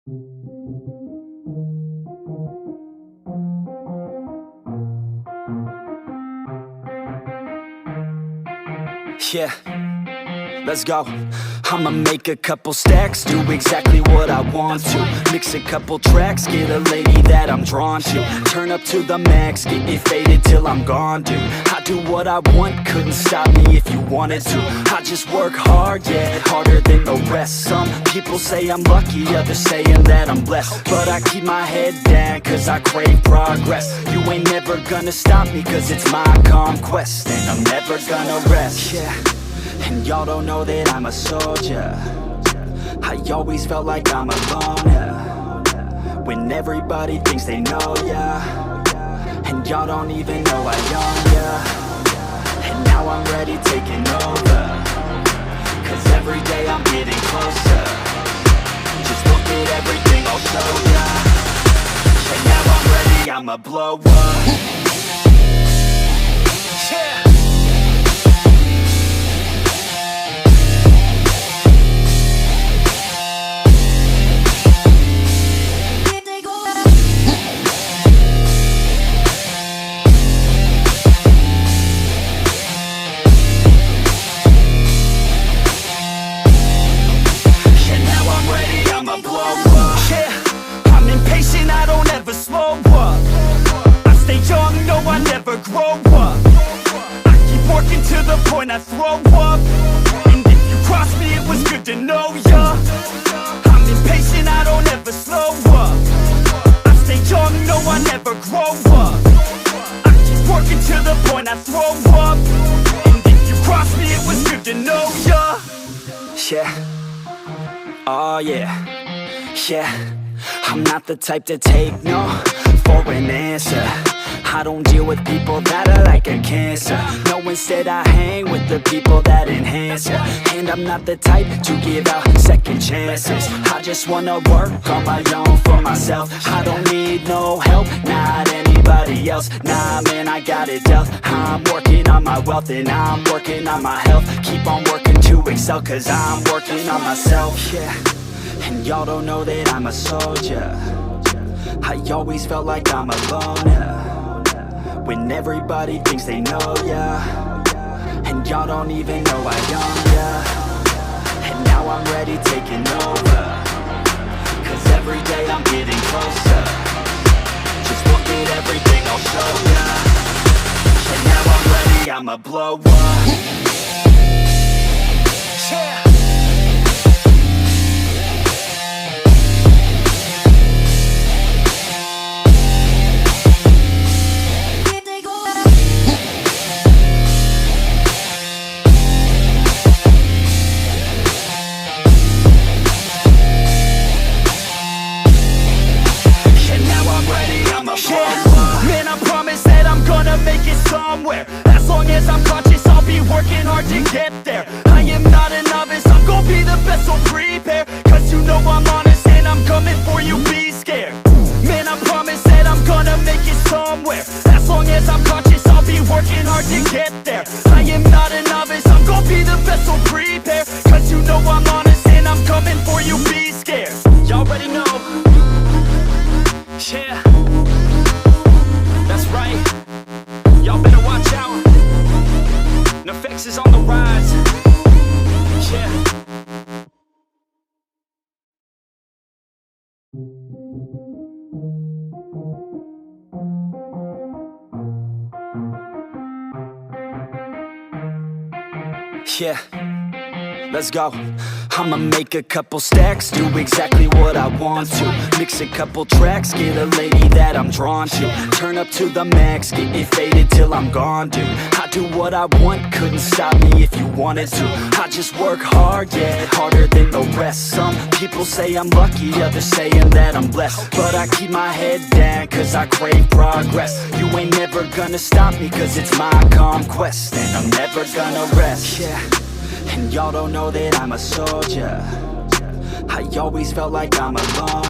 Yeah, let's go. I'ma make a couple stacks, do exactly what I want to. Mix a couple tracks, get a lady that I'm drawn to. Turn up to the max, get it faded till I'm gone, dude. I do what I want, couldn't stop me if you wanted to. I just work hard, yeah, harder than the rest. Some people say I'm lucky, others saying that I'm blessed. But I keep my head down, cause I crave progress. You ain't never gonna stop me, cause it's my conquest. And I'm never gonna rest, yeah. And y'all don't know that I'm a soldier. I always felt like I'm alone, yeah. When everybody thinks they know ya, and y'all don't even know I own ya. And now I'm ready taking over, cause every day I'm getting closer. Just look at everything I'll show ya. And now I'm ready, I'ma blow up. Yeah. I throw up, and if you cross me, it was good to know ya. I'm impatient, I don't ever slow up. I stay young, no, I never grow up. I keep working to the point I throw up, and if you cross me, it was good to know ya. Yeah, oh yeah, yeah. I'm not the type to take no for an answer. I don't deal with people that are like a cancer. No, instead I hang with the people that enhance ya. And I'm not the type to give out second chances. I just wanna work on my own for myself. I don't need no help, not anybody else. Nah, man, I got it dealt. I'm working on my wealth and I'm working on my health. Keep on working to excel, cause I'm working on myself. Yeah, and y'all don't know that I'm a soldier. I always felt like I'm alone, yeah. When everybody thinks they know ya, and y'all don't even know I own ya. And now I'm ready taking over, cause every day I'm getting closer. Just look at everything I'll show ya. And now I'm ready, I'ma blow up. Yeah. Man, I promise that I'm gonna make it somewhere. As long as I'm conscious, I'll be working hard to get there. I am not a novice, I'm gonna be the best, so prepare. Cause you know I'm honest and I'm coming for you, be scared. Man, I promise that I'm gonna make it somewhere. As long as I'm conscious, I'll be working hard to get there. I am not a novice, I'm gonna be the best, so prepare. Cause you know I'm honest and I'm coming for you, be scared. Y'all already know. Yeah, that's right. Y'all better watch out. NFX is on the rise. Yeah. Yeah, let's go. I'ma make a couple stacks, do exactly what I want to. Mix a couple tracks, get a lady that I'm drawn to. Turn up to the max, get it faded till I'm gone, dude. I do what I want, couldn't stop me if you wanted to. I just work hard, yeah, harder than the rest. Some people say I'm lucky, others saying that I'm blessed. But I keep my head down, cause I crave progress. You ain't never gonna stop me, cause it's my conquest. And I'm never gonna rest, yeah. And y'all don't know that I'm a soldier. I always felt like I'm alone.